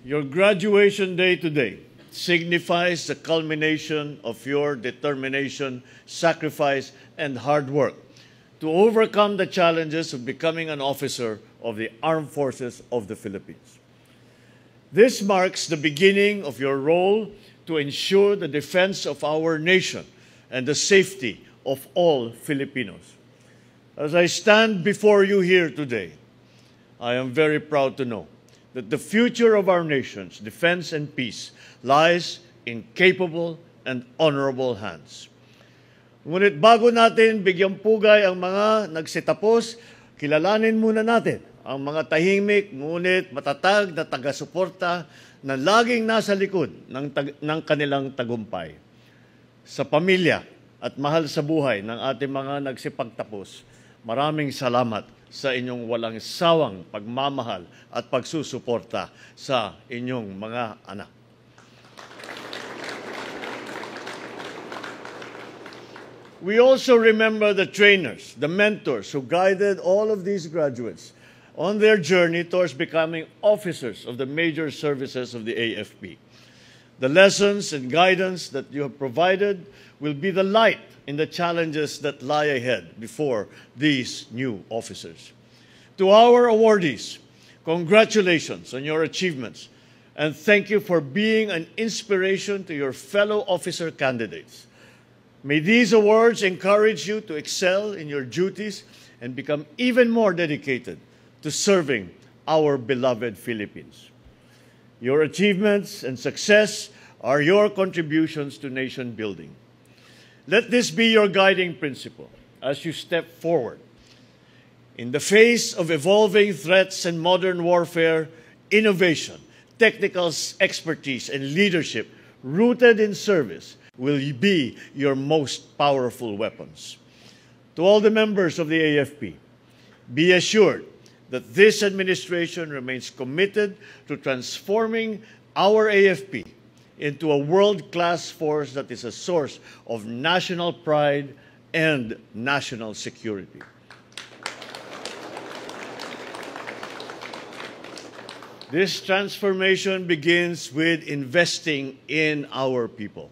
Your graduation day today signifies the culmination of your determination, sacrifice, and hard work to overcome the challenges of becoming an officer of the Armed Forces of the Philippines. This marks the beginning of your role to ensure the defense of our nation and the safety of all Filipinos. As I stand before you here today, I am very proud to know that the future of our nation's defense and peace lies in capable and honorable hands. Ngunit bago natin bigyang pugay ang mga nagsitapos, kilalanin muna natin ang mga tahimik ngunit matatag na taga-suporta na laging nasa likod ng kanilang tagumpay. Sa pamilya at mahal sa buhay ng ating mga nagsipagtapos, maraming salamat sa inyong walang sawang pagmamahal at pagsusuporta sa inyong mga anak. We also remember the trainers, the mentors who guided all of these graduates on their journey towards becoming officers of the major services of the AFP. The lessons and guidance that you have provided will be the light in the challenges that lie ahead before these new officers. To our awardees, congratulations on your achievements, and thank you for being an inspiration to your fellow officer candidates. May these awards encourage you to excel in your duties and become even more dedicated to serving our beloved Philippines. Your achievements and success are your contributions to nation building. Let this be your guiding principle as you step forward. In the face of evolving threats and modern warfare, innovation, technical expertise, and leadership rooted in service will be your most powerful weapons. To all the members of the AFP, be assured that this administration remains committed to transforming our AFP into a world-class force that is a source of national pride and national security. This transformation begins with investing in our people,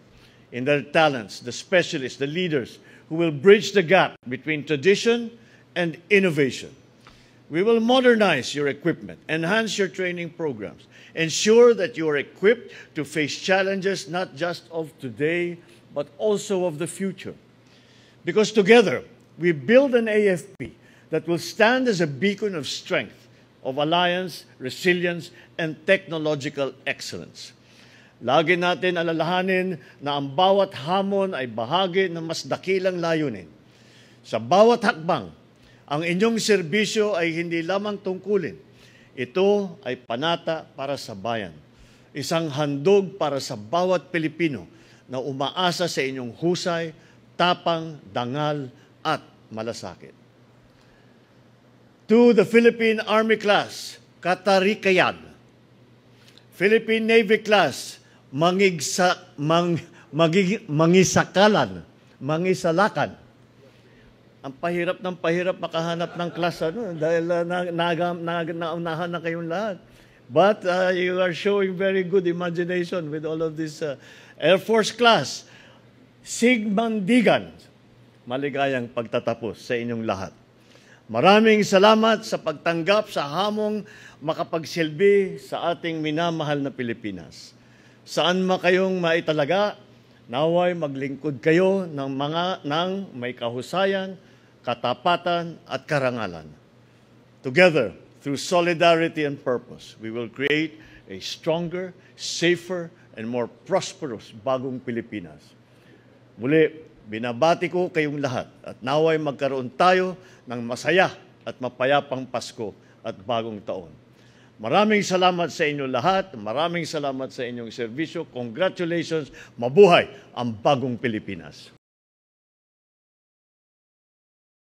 in their talents, the specialists, the leaders who will bridge the gap between tradition and innovation. We will modernize your equipment, enhance your training programs, ensure that you are equipped to face challenges not just of today, but also of the future. Because together, we build an AFP that will stand as a beacon of strength, of alliance, resilience, and technological excellence. Lagi natin alalahanin na ang bawat hamon ay bahagi ng mas dakilang layunin. Sa bawat hakbang, ang inyong serbisyo ay hindi lamang tungkulin. Ito ay panata para sa bayan. Isang handog para sa bawat Pilipino na umaasa sa inyong husay, tapang, dangal, at malasakit. To the Philippine Army Class, Katarikayan. Philippine Navy Class, Mangisalakan. Ang pahirap ng pahirap makahanap ng class dahil naunahan na kayong lahat. But you are showing very good imagination with all of this. Air Force Class, Sigmandigan. Maligayang pagtatapos sa inyong lahat. Maraming salamat sa pagtanggap sa hamong makapagsilbi sa ating minamahal na Pilipinas. Saan man kayong maitalaga, naway maglingkod kayo ng may kahusayan, katapatan at karangalan. Together, through solidarity and purpose, we will create a stronger, safer, and more prosperous bagong Pilipinas. Muli, binabati ko kayong lahat at naway magkaroon tayo ng masaya at mapayapang Pasko at bagong taon. Maraming salamat sa inyo lahat. Maraming salamat sa inyong serbisyo. Congratulations. Mabuhay ang bagong Pilipinas.